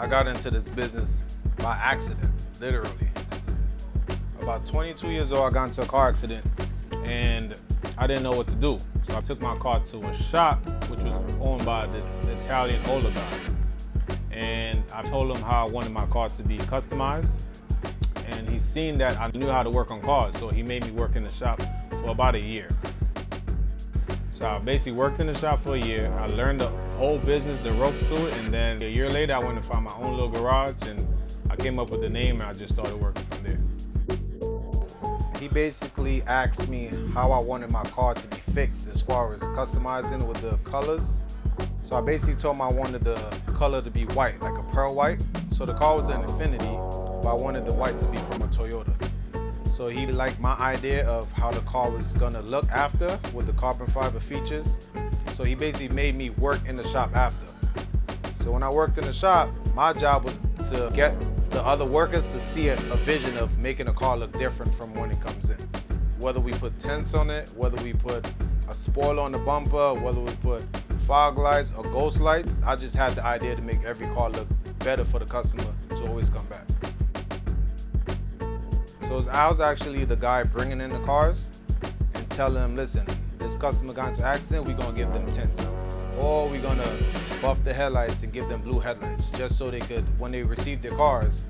I got into this business by accident, literally. About 22 years old, I got into a car accident and I didn't know what to do. So I took my car to a shop which was owned by this Italian oligarch. And I told him how I wanted my car to be customized. And he seen that I knew how to work on cars, so he made me work in the shop for about a year. So I basically worked in the shop for a year. I learned the whole business, the ropes to it, and then a year later I went and found my own little garage and I came up with the name and I just started working from there. He basically asked me how I wanted my car to be fixed as far as customizing with the colors. So I basically told him I wanted the color to be white, like a pearl white. So the car was an Infiniti, but I wanted the white to be from a Toyota. So he liked my idea of how the car was gonna look after with the carbon fiber features. So he basically made me work in the shop after. So when I worked in the shop, my job was to get the other workers to see a vision of making a car look different from when it comes in. Whether we put tints on it, whether we put a spoiler on the bumper, whether we put fog lights or ghost lights, I just had the idea to make every car look better for the customer to always come back. So I was actually the guy bringing in the cars and telling them, listen, this customer got into an accident, we're gonna give them tints. Or we're gonna buff the headlights and give them blue headlights, just so they could, when they receive their cars,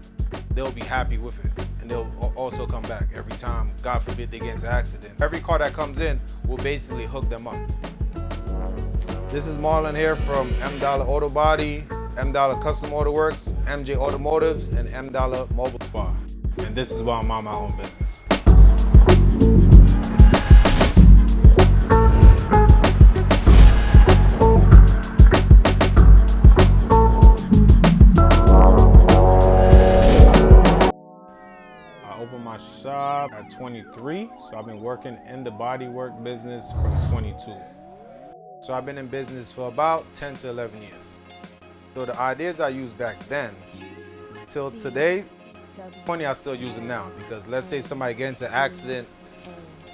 they'll be happy with it. And they'll also come back every time, God forbid, they get into an accident. Every car that comes in will basically hook them up. This is Marlon here from M-Dolla Auto Body, M-Dolla Custom Auto-works, MJ Automotives, and M-Dolla Mobile Spa. And this is why I'm on my own business. I opened my shop at 23, so I've been working in the bodywork business from 22. So I've been in business for about 10 to 11 years. So the ideas I used back then till today, funny, I still use them now, because let's say somebody gets into an accident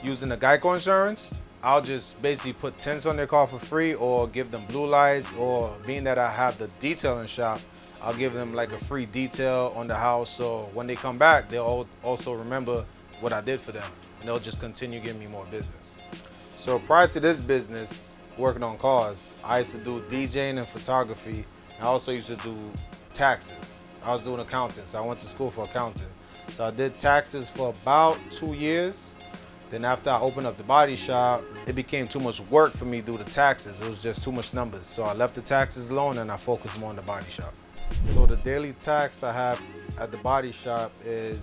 using the Geico insurance, I'll just basically put tints on their car for free or give them blue lights, or being that I have the detailing shop, I'll give them like a free detail on the house, so when they come back, they'll also remember what I did for them and they'll just continue giving me more business. So prior to this business, working on cars, I used to do DJing and photography. I also used to do taxes. I was doing accounting, so I went to school for accounting. So I did taxes for about 2 years. Then after I opened up the body shop, it became too much work for me to do the taxes. It was just too much numbers. So I left the taxes alone and I focused more on the body shop. So the daily tax I have at the body shop is,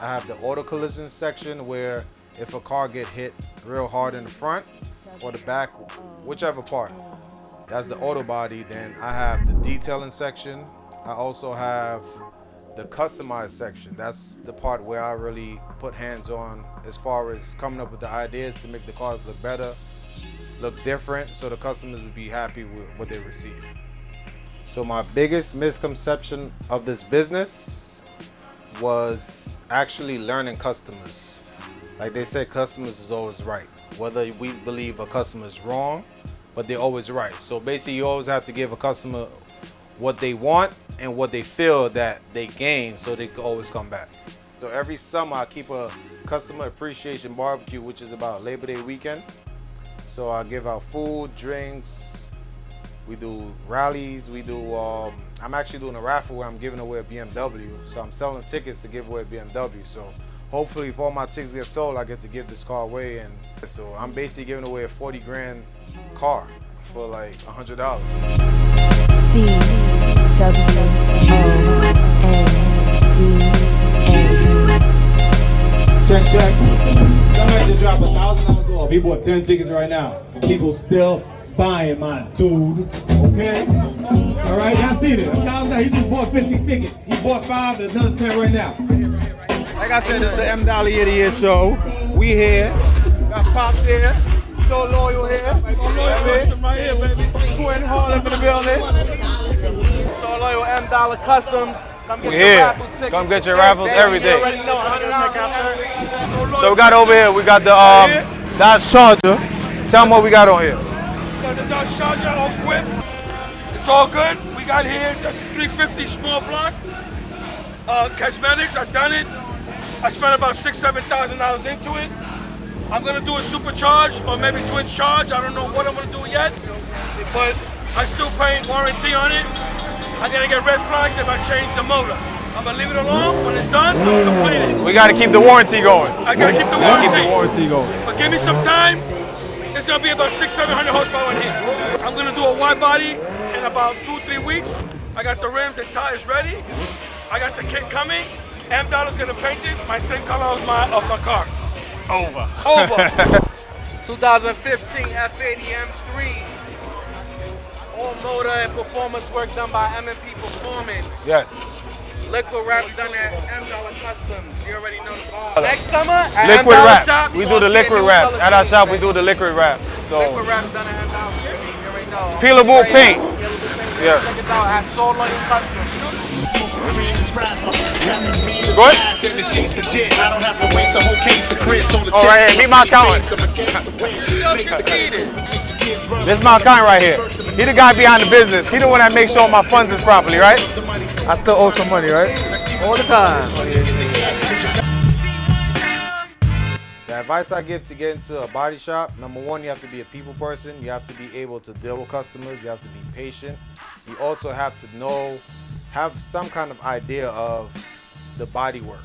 I have the auto collision section where if a car get hit real hard in the front or the back, whichever part, that's the auto body. Then I have the detailing section. I also have the customized section. That's the part where I really put hands on as far as coming up with the ideas to make the cars look better, look different, so the customers would be happy with what they receive. So my biggest misconception of this business was actually learning customers. Like they say, customers is always right. Whether we believe a customer is wrong, but they're always right. So basically you always have to give a customer what they want and what they feel that they gain, so they can always come back. So every summer I keep a customer appreciation barbecue, which is about Labor Day weekend. So I give out food, drinks, we do rallies, we do, I'm actually doing a raffle where I'm giving away a BMW. So I'm selling tickets to give away a BMW. So hopefully if all my tickets get sold, I get to give this car away. And so I'm basically giving away a 40 grand car for like $100. Check, check. Somebody just dropped $1,000 off. He bought 10 tickets right now. People still buying, my dude. Okay? All right, y'all seen it. $1,000. He just bought 15 tickets. He bought 5. There's another 10 right now. Like I said, it's the M-Dolla Year of the Year show. We here. Got Pops here. So Loyal here. Right here, baby. Twin Harlem in the building. So Loyal M-Dolla Customs. Come get your raffle tickets. Come get your raffles every day. So we got over here, we got the Dodge Charger. Tell them what we got on here. So the Dodge Charger all equipped. It's all good. We got here, that's a 350 small block. Cosmetics, I've done it. I spent about $6,000–7,000 into it. I'm gonna do a supercharge or maybe twin charge. I don't know what I'm gonna do yet, but I'm still paying warranty on it. I'm gonna get red flags if I change the motor. I'm gonna leave it alone. When it's done, I'll complete it. We gotta keep the warranty going. I gotta keep the warranty. Keep the warranty going. But give me some time. It's gonna be about 600–700 horsepower in here. I'm gonna do a wide body in about 2–3 weeks. I got the rims and tires ready. I got the kit coming. M-Dolla's gonna paint it. My same color of my car. Over. 2015 F80 M3. All motor and performance work done by M&P Performance. Yes. Liquid wraps done at M-Dolla Customs. You already know the bar. Next summer at Liquid M-Dolla wrap. shop, We do the liquid wraps. At our shop, we do the liquid wraps. So liquid wraps done at M-Dolla. You already know. peelable paint. Yeah. Check it out at Soul Loyal Customs. Go ahead. Oh, right here. Meet my accountant. This is my accountant right here. He the guy behind the business. He the one that makes sure my funds is properly, right? I still owe some money, right? All the time. The advice I give to get into a body shop, number one, you have to be a people person. You have to be able to deal with customers. You have to be patient. You also have to have some kind of idea of the body work.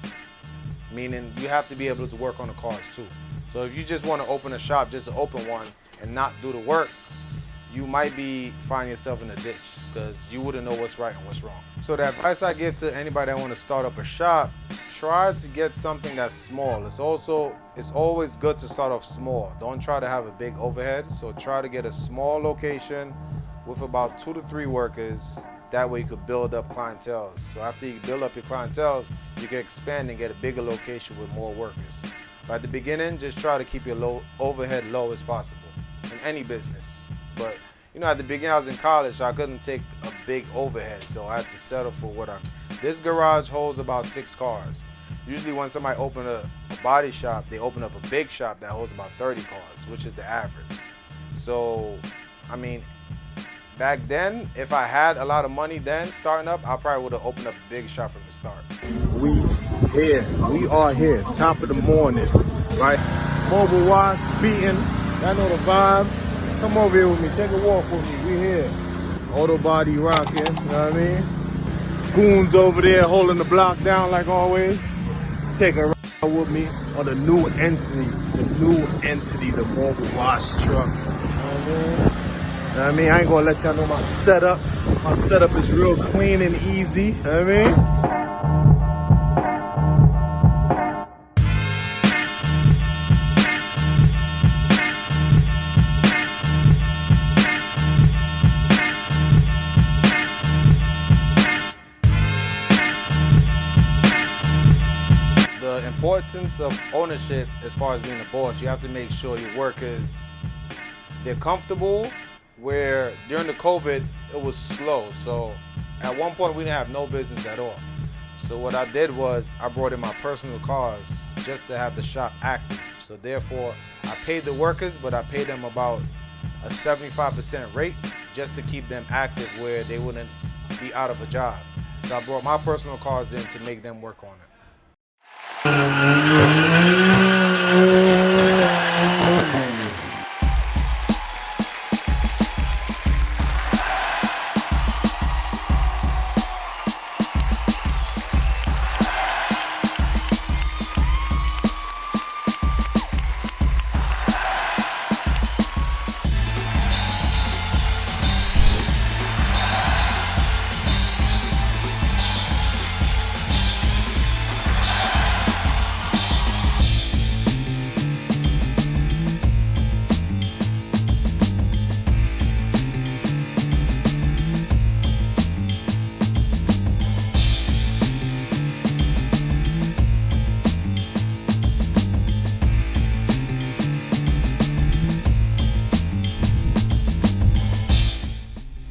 Meaning you have to be able to work on the cars too. So if you just want to open a shop just to open one and not do the work, you might be finding yourself in a ditch because you wouldn't know what's right and what's wrong. So the advice I give to anybody that want to start up a shop, try to get something that's small. It's always good to start off small. Don't try to have a big overhead. So try to get a small location with about 2 to 3 workers. That way you could build up clientele. So after you build up your clientele, you can expand and get a bigger location with more workers. But at the beginning, just try to keep your overhead low as possible in any business. But you know, at the beginning I was in college, so I couldn't take a big overhead, so I had to settle for what this garage holds about 6 cars. Usually when somebody open a body shop, they open up a big shop that holds about 30 cars, which is the average. So, I mean, back then, if I had a lot of money then starting up, I probably would have opened up a big shop from the start. We here. We are here. Top of the morning, right? Mobile wash, beating. I know the vibes. Come over here with me. Take a walk with me. We here. Auto body rocking. You know what I mean? Goons over there holding the block down like always. Take a ride with me on the new entity. The mobile wash truck. You know what I mean? I ain't gonna let y'all know my setup. My setup is real clean and easy. You know what I mean? The importance of ownership as far as being a boss, you have to make sure your workers, they're comfortable, where during the COVID, it was slow. So at one point we didn't have no business at all. So what I did was I brought in my personal cars just to have the shop active. So therefore I paid the workers, but I paid them about a 75% rate just to keep them active where they wouldn't be out of a job. So I brought my personal cars in to make them work on it.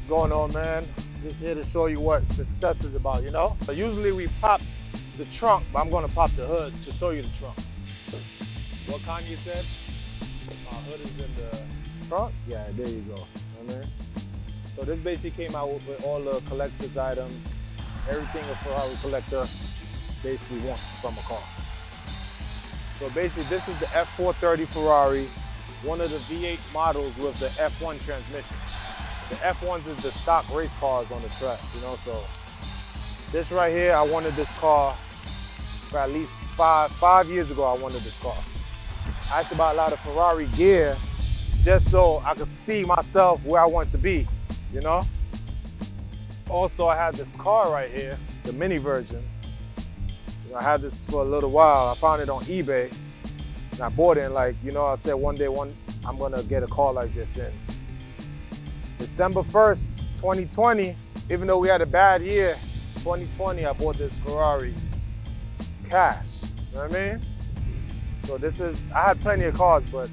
Going on, man? Just here to show you what success is about, you know? So usually we pop the trunk, but I'm gonna pop the hood to show you the trunk. What Kanye said? My hood is in the trunk? Yeah, there you go. You know what I mean? So this basically came out with all the collector's items, everything a Ferrari collector basically wants from a car. So basically this is the F430 Ferrari, one of the V8 models with the F1 transmission. The F1s is the stock race cars on the track, you know, so this right here, I wanted this car for at least five years ago. I wanted this car. I used to buy a lot of Ferrari gear just so I could see myself where I want to be, you know? Also, I had this car right here, the mini version. You know, I had this for a little while. I found it on eBay and I bought it, and like, you know, I said one day I'm gonna get a car like this. And December 1st, 2020, even though we had a bad year, 2020, I bought this Ferrari cash, you know what I mean? So I had plenty of cars, but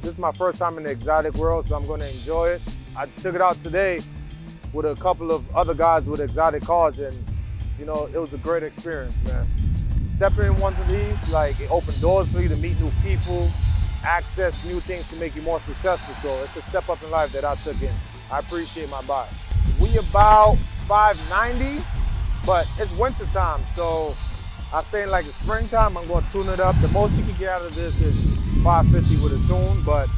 this is my first time in the exotic world, so I'm gonna enjoy it. I took it out today with a couple of other guys with exotic cars, and you know, it was a great experience, man. Stepping in one of these, like, it opened doors for you to meet new people, access new things to make you more successful. So it's a step up in life that I took in. I appreciate my buy. We about 590, but it's winter time, so I say in like the springtime, I'm gonna tune it up. The most you can get out of this is 550 with a tune, but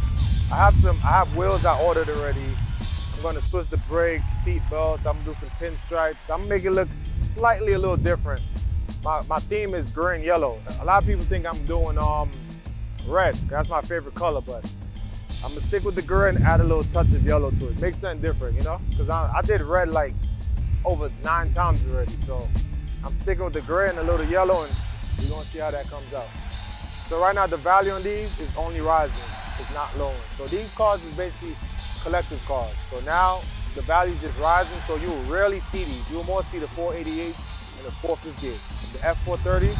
I have wheels I ordered already. I'm gonna switch the brakes, seat belts, I'm gonna do some pinstripes. I'm gonna make it look slightly a little different. My theme is gray and yellow. A lot of people think I'm doing red. That's my favorite color, but I'm gonna stick with the gray and add a little touch of yellow to it. Make something different, you know? Because I did red like over 9 times already, so I'm sticking with the gray and a little yellow, and we're gonna see how that comes out. So right now the value on these is only rising, it's not lowering. So these cars is basically collector's cars. So now the value is just rising, so you will rarely see these. You will more see the 488 and the 458. The F430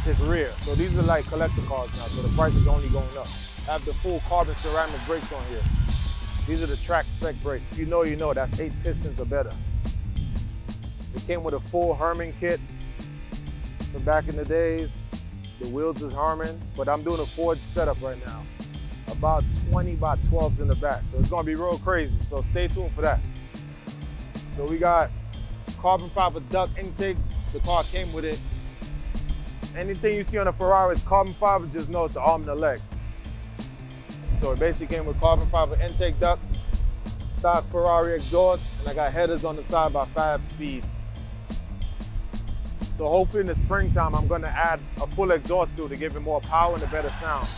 is rare. So these are like collector cars now, so the price is only going up. I have the full carbon ceramic brakes on here. These are the track spec brakes. If you know, you know, that's 8 pistons or better. It came with a full Herman kit from back in the days. The wheels is Herman, but I'm doing a forged setup right now. About 20 by 12s in the back. So it's gonna be real crazy, so stay tuned for that. So we got carbon fiber duct intakes. The car came with it. Anything you see on a Ferrari is carbon fiber, just know it's the arm and the leg. So it basically came with carbon fiber intake ducts, stock Ferrari exhaust, and I got headers on the side by 5 speed. So hopefully in the springtime, I'm gonna add a full exhaust to it to give it more power and a better sound.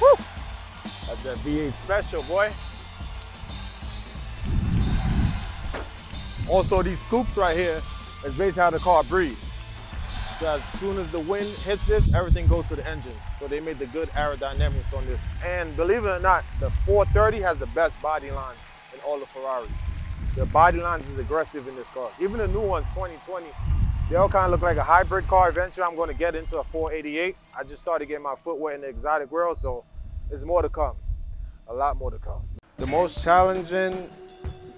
Woo! That's that V8 special, boy. Also, these scoops right here is basically how the car breathes. So as soon as the wind hits this, everything goes to the engine. So they made the good aerodynamics on this. And believe it or not, the 430 has the best body line in all the Ferraris. The body lines is aggressive in this car. Even the new ones, 2020, they all kind of look like a hybrid car. Eventually, I'm going to get into a 488. I just started getting my foot wet in the exotic world, so there's more to come. A lot more to come. The most challenging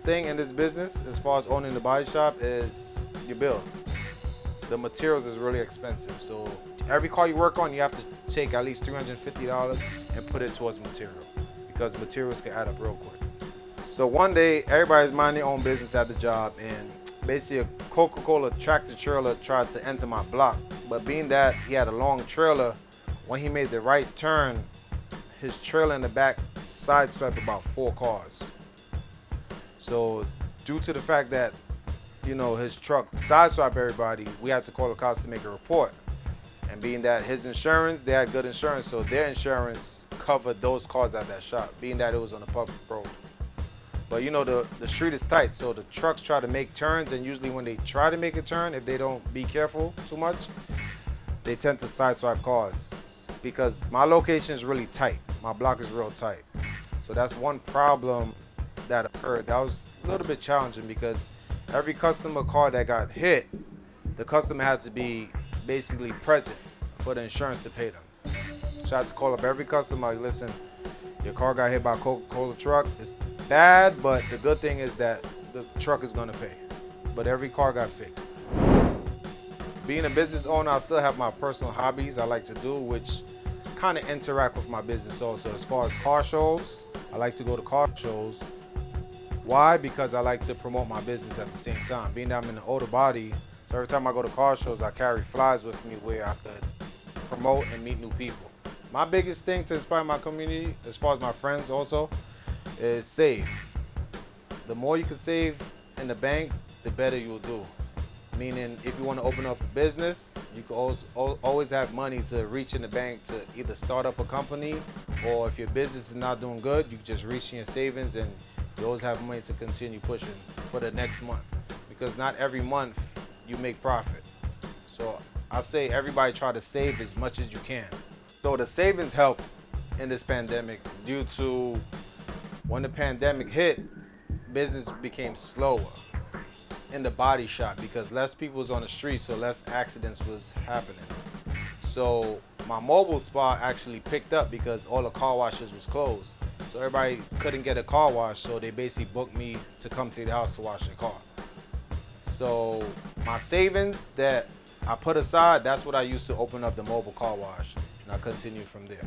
thing in this business, as far as owning the body shop, is your bills. The materials is really expensive, so every car you work on, you have to take at least $350 and put it towards material, because materials can add up real quick. So one day, everybody's minding their own business at the job, and basically a Coca-Cola tractor trailer tried to enter my block. But being that he had a long trailer, when he made the right turn, his trailer in the back sideswiped about 4 cars. So due to the fact that, you know, his truck sideswiped everybody, we had to call the cops to make a report. And being that his insurance, they had good insurance, so their insurance covered those cars at that shop, being that it was on a public road. But you know, the street is tight, so the trucks try to make turns, and usually when they try to make a turn, if they don't be careful too much, they tend to sideswipe cars. Because my location is really tight. My block is real tight. So that's one problem that occurred. That was a little bit challenging, because every customer car that got hit, the customer had to be basically present for the insurance to pay them. So I had to call up every customer, like, listen, your car got hit by a Coca-Cola truck. It's bad, but the good thing is that the truck is gonna pay. But every car got fixed. being a business owner, I still have my personal hobbies I like to do, which kind of interact with my business also. As far as car shows, I like to go to car shows. Why? Because I like to promote my business at the same time. Being that I'm in the auto body, so every time I go to car shows, I carry flyers with me where I could promote and meet new people. My biggest thing to inspire my community, as far as my friends also, is save. The more you can save in the bank, the better you'll do. Meaning, if you want to open up a business, you can always have money to reach in the bank to either start up a company, or if your business is not doing good, you can just reach in your savings and you always have money to continue pushing for the next month. Because not every month you make profit. So I say everybody try to save as much as you can. So the savings helped in this pandemic due to when the pandemic hit, business became slower in the body shop because less people was on the street, so less accidents was happening. So my mobile spot actually picked up because all the car washes was closed. So everybody couldn't get a car wash, so they basically booked me to come to the house to wash their car. So my savings that I put aside, that's what I used to open up the mobile car wash, and I continued from there.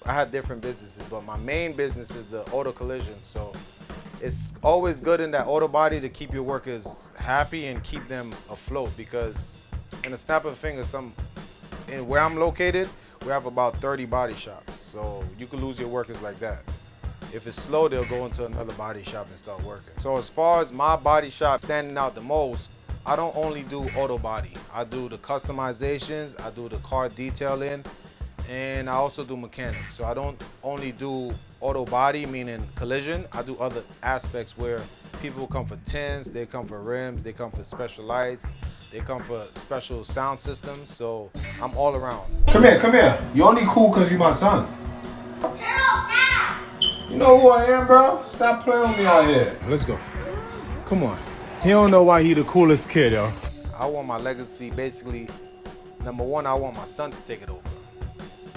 I had different businesses, but my main business is the auto collision. So it's always good in that auto body to keep your workers happy and keep them afloat, because in a snap of a finger, in where I'm located, we have about 30 body shops. So you could lose your workers like that. If it's slow, they'll go into another body shop and start working. So as far as my body shop standing out the most, I don't only do auto body. I do the customizations, I do the car detailing, and I also do mechanics. So I don't only do auto body, meaning collision. I do other aspects where people come for tints, they come for rims, they come for special lights, they come for special sound systems. So I'm all around. Come here. You only cool because you my son. You know who I am, bro? Stop playing with me out here. Let's go. Come on. He don't know why he the coolest kid, yo. I want my legacy, basically, number one, I want my son to take it over.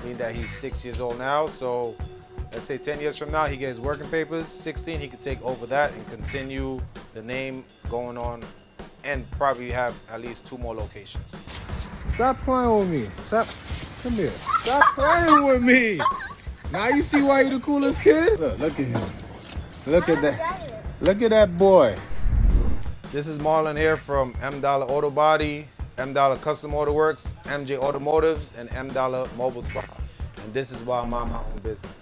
Meaning that he's 6 years old now, so let's say 10 years from now, he gets working papers, 16, he could take over that and continue the name going on and probably have at least 2 more locations. Stop playing with me. Stop. Come here. Stop playing with me. Now you see why you the coolest kid? Look at him. Look at that. Look at that boy. This is Marlon here from M-Dolla Auto Body, M-Dolla Custom Auto-works, MJ Automotives, and M-Dolla Mobile Spot. And this is why I'm on my own business.